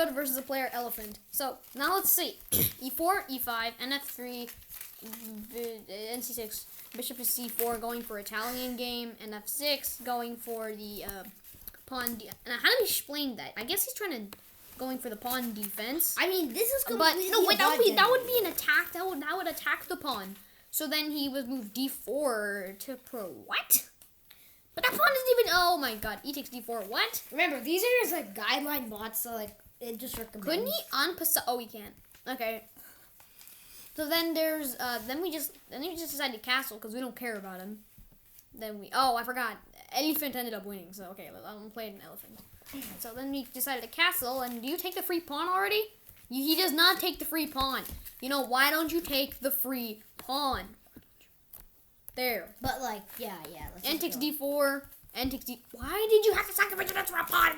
good versus a player elephant. So now let's see. E4, E5, NF3, NC6, bishop to C4 going for Italian game, and F6 going for the pawn. Now how do we explain that? I guess he's trying to going for the pawn defense. I mean, this is completely. But no, wait, that would be an attack. That would attack the pawn. So then he would move D4 to pro. What? But that pawn isn't even. Oh my God! E takes D4. What? Remember, these are just like guideline bots, so like it just recommends. Couldn't he on Oh, he can't. Okay. So then there's then we just decided to castle because we don't care about him. Then I forgot. Elephant ended up winning. So okay, I'm playing an elephant. So then we decided to castle. And do you take the free pawn already? He does not take the free pawn. You know why don't you take the free pawn? There. But like, yeah. N takes D4. N takes D. Why did you have to sacrifice that for a pawn?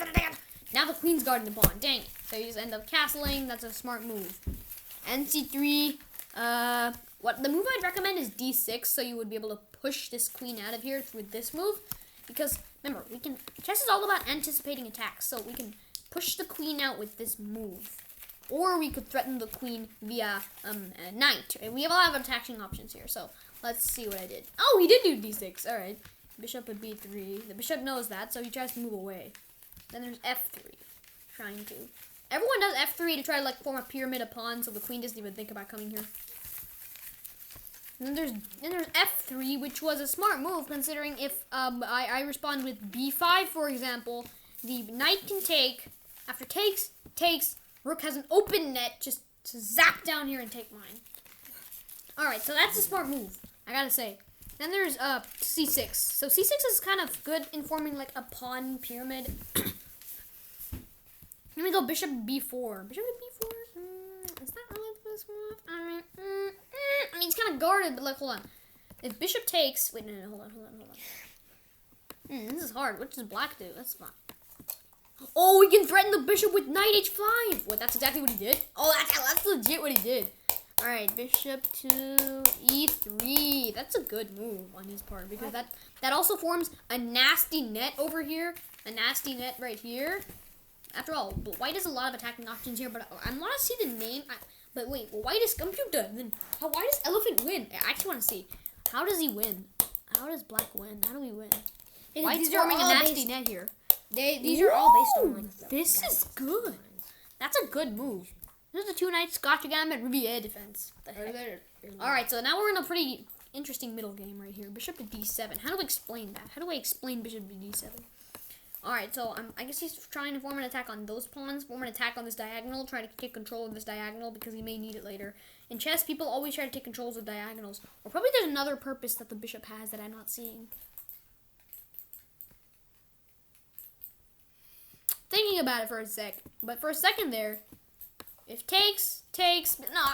Now the queen's guarding the pawn. Dang it. So you just end up castling. That's a smart move. NC3. What the move I'd recommend is D6, so you would be able to push this queen out of here with this move. Because remember, chess is all about anticipating attacks, so we can push the queen out with this move. Or we could threaten the queen via a knight. And we have a lot of attacking options here, so let's see what I did. Oh, he did do D6. All right. Bishop at B3. The bishop knows that, so he tries to move away. Then there's F3. Trying to. Everyone does F3 to try to like form a pyramid of pawns, so the queen doesn't even think about coming here. And then there's F3, which was a smart move considering if I respond with B5, for example, the knight can take. After takes, rook has an open net just to zap down here and take mine. All right, so that's a smart move, I gotta say. Then there's C6. So C6 is kind of good in forming like a pawn pyramid. Then we go bishop B4. Bishop B4. Is that really this move? I mean, it's kind of guarded, but like, hold on. If bishop takes, wait, no, hold on. This is hard. What does black do? That's fine. Oh, we can threaten the bishop with knight H5. What? That's exactly what he did. Oh, that's legit what he did. All right, bishop to E3. That's a good move on his part because that also forms a nasty net over here, a nasty net right here. After all, white has a lot of attacking options here, but I want to see the name. But wait, white is computer. Then why does elephant win? I actually want to see. How does he win? How does black win? How do we win? White's forming a nasty net here. These are all based on like. This is good. That's a good move. This is the two knights, Gotcha Gambit, Riviere defense. All right, so now we're in a pretty interesting middle game right here. Bishop to D7. How do we explain that? How do I explain bishop to D7? All right, so I guess he's trying to form an attack on those pawns, form an attack on this diagonal, try to take control of this diagonal because he may need it later. In chess, people always try to take controls of diagonals. Or probably there's another purpose that the bishop has that I'm not seeing. Thinking about it for a sec, but for a second there, if takes, no,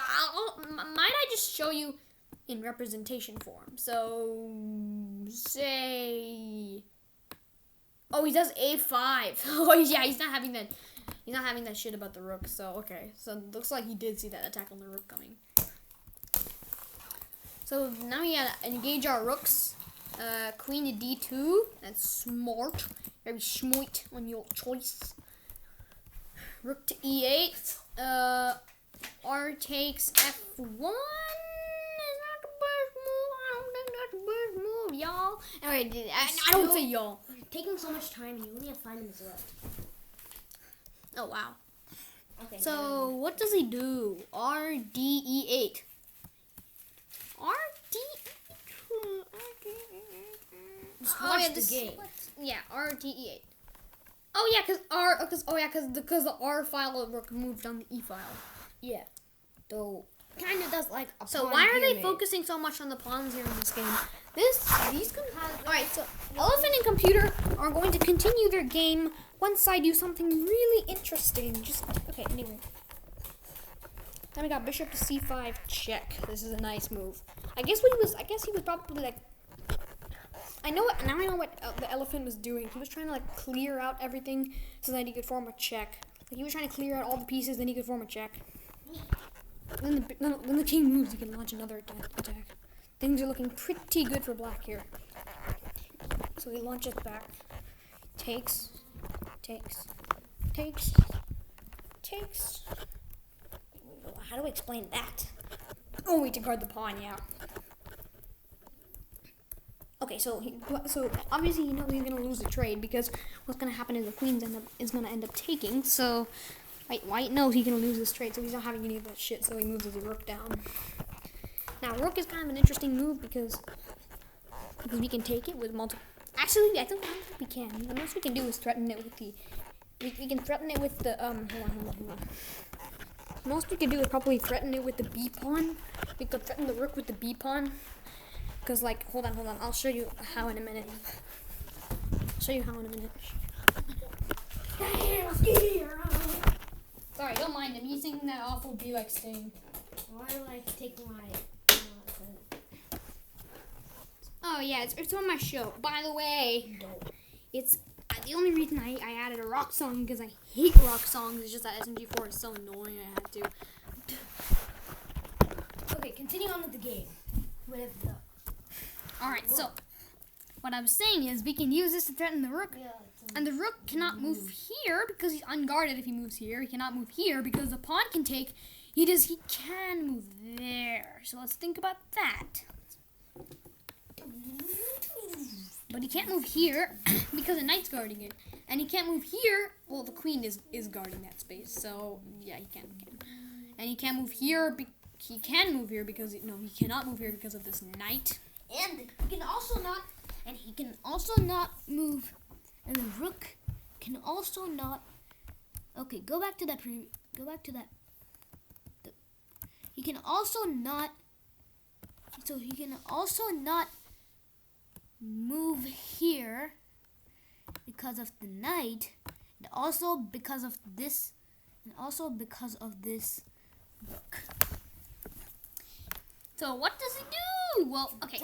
might I just show you in representation form? So, say, oh, he does A5. Oh, yeah, he's not having that shit about the rook. So, okay, so it looks like he did see that attack on the rook coming. So now we gotta engage our rooks. Queen to D2. That's smart. Very smart on your choice. Rook to E8. R takes F1. Is that the best move? I don't think that's the best move, y'all. Alright, I don't say y'all. You're taking so much time. You only have 5 minutes left. Oh, wow. Okay. So, what does he do? R, D, E8. R, D, Just watch the game. Yeah, R, D, E8. Oh yeah, because the R file moved on the E file. Yeah. Though kind of does like a So pawn why are they pyramid. focusing so much on the pawns here in this game? Alright, so Elephant and Computer are going to continue their game once I do something really interesting. Okay, anyway. Then we got bishop to C5 check. This is a nice move. I guess he was probably like, now I know what the elephant was doing. He was trying to like clear out everything so that he could form a check. Like he was trying to clear out all the pieces, then he could form a check. Then the king moves, he can launch another attack. Things are looking pretty good for black here. So he launches back. Takes. takes. How do I explain that? Oh, wait, to guard the pawn, yeah. Okay, so obviously you know he's gonna lose the trade because what's gonna happen is the queen's gonna end up taking. So White knows he's gonna lose this trade, so he's not having any of that shit. So he moves his rook down. Now rook is kind of an interesting move because we can take it with multiple. Actually, I don't think we can. The most we can do is threaten it with the. We can threaten it with the Hold on. Most we can do is probably threaten it with the b pawn. We could threaten the rook with the b pawn. Cause like, hold on. I'll show you how in a minute. Sorry, don't mind him. He's singing that awful Be Like Sting. Why do I take my? Oh yeah, it's on my show. By the way, it's the only reason I added a rock song because I hate rock songs. It's just that SMG4 is so annoying. I had to. Okay, continue on with the game. Alright, so what I was saying is we can use this to threaten the rook. Yeah, And the rook cannot move here because he's unguarded if he moves here. He cannot move here because the pawn can take. He can move there. So let's think about that. But he can't move here because the knight's guarding it. And he can't move here. Well, the queen is guarding that space. So yeah, he can. And he can't move here. He can move here because he cannot move here because of this knight. And he can also not move. And the rook can also not. Okay, go back to that. He can also not. So he can also not move here because of the knight, and also because of this, rook. So what does he do? Well, okay.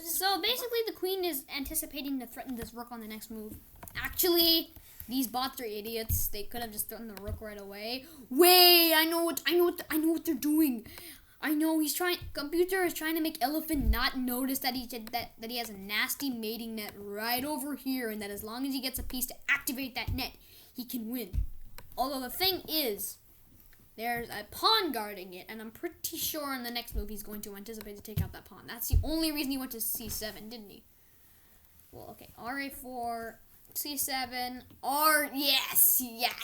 So basically the queen is anticipating to threaten this rook on the next move. Actually, these bots are idiots. They could have just threatened the rook right away. Wait, I know what they're doing. I know computer is trying to make Elephant not notice that he has a nasty mating net right over here, and that as long as he gets a piece to activate that net, he can win. Although the thing is, there's a pawn guarding it, and I'm pretty sure in the next move he's going to anticipate to take out that pawn. That's the only reason he went to c7, didn't he? Well, okay, ra4, c7, yes, yeah.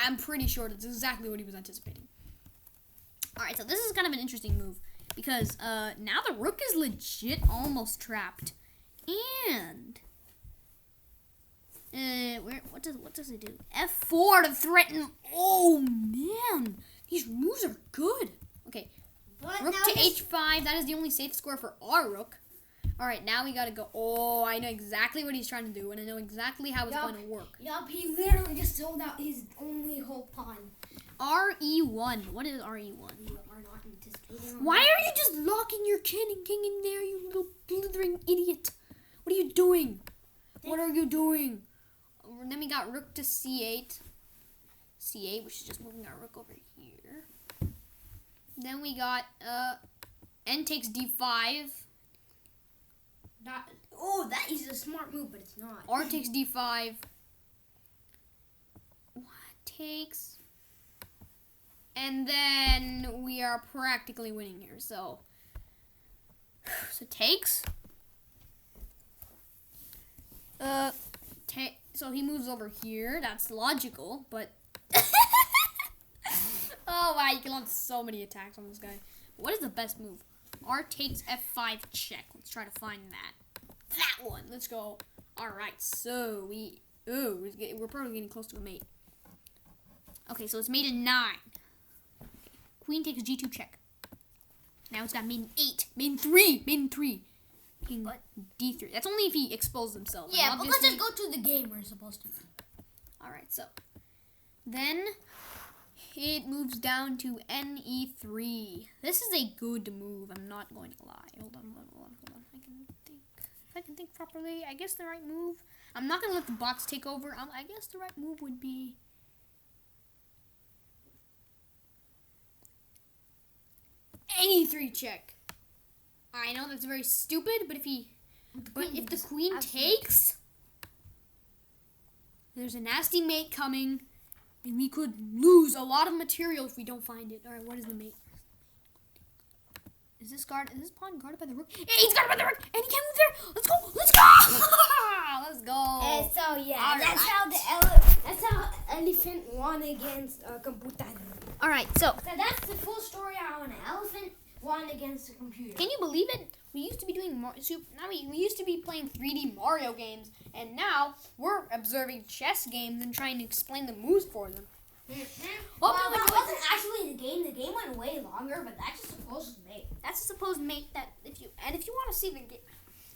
I'm pretty sure that's exactly what he was anticipating. Alright, so this is kind of an interesting move, because now the rook is legit almost trapped. And what does it do? F4 to threaten. Oh man, these moves are good. Okay, But rook to h5. That is the only safe square for our rook. All right, now we gotta go. Oh, I know exactly what he's trying to do, and I know exactly how it's going to work. Yup, he literally just sold out his only whole pawn. RE1. What is RE1? You are not anticipating. Why are you just locking your king in there, you little blithering idiot? What are you doing? What are you doing? Then we got rook to c8. C8, which is just moving our rook over here. Then we got n takes d5. That is a smart move, but it's not. R takes d5. What takes? And then we are practically winning here. So takes. So he moves over here. That's logical, but oh wow, you can launch so many attacks on this guy. What is the best move? R takes f5 check. Let's try to find that one. Let's go. All right. So we're probably getting close to a mate. Okay, so it's mate in 9. Okay. Queen takes g2 check. Now it's got mate in 8, mate in 3, mate in 3. King d3. That's only if he exposes himself. Yeah, but let's just go to the game we're supposed to. Alright, so then it moves down to ne3. This is a good move, I'm not going to lie. Hold on. If I can think properly, I guess the right move. I'm not going to let the bots take over. I guess the right move would be ne3 check. I know that's very stupid, but if the queen takes, there's a nasty mate coming. And we could lose a lot of material if we don't find it. Alright, what is the mate? Is this pawn guarded by the rook? Hey, he's guarded by the rook! And he can't move there! Let's go! Let's go! Let's go! And so yeah, All that's how elephant won against Komputer. Alright, so So that's the full story on an elephant won against a computer. can you believe it? We used to be doing we used to be playing 3D Mario games, and now we're observing chess games and trying to explain the moves for them. Well, that wasn't actually the game. The game went way longer, but that's just supposed to make. That's a supposed mate that if you want to see the game,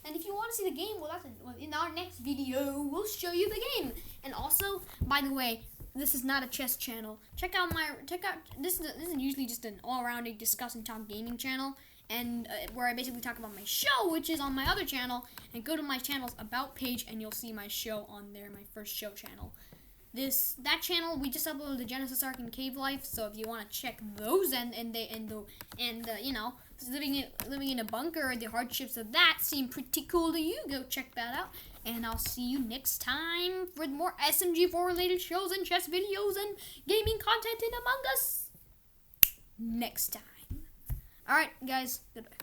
and if you want to see the game, in our next video we'll show you the game. And also, by the way, this is not a chess channel. Check out this is usually just an all-around discuss and talk gaming channel, and where I basically talk about my show, which is on my other channel. And go to my channel's about page, and you'll see my show on there, my first show channel. That channel, we just uploaded the Genesis Ark and Cave Life, so if you want to check those and you know, living in a bunker, the hardships of that seem pretty cool to you, go check that out. And I'll see you next time for more SMG4 related shows and chess videos and gaming content in Among Us next time. Alright guys, goodbye.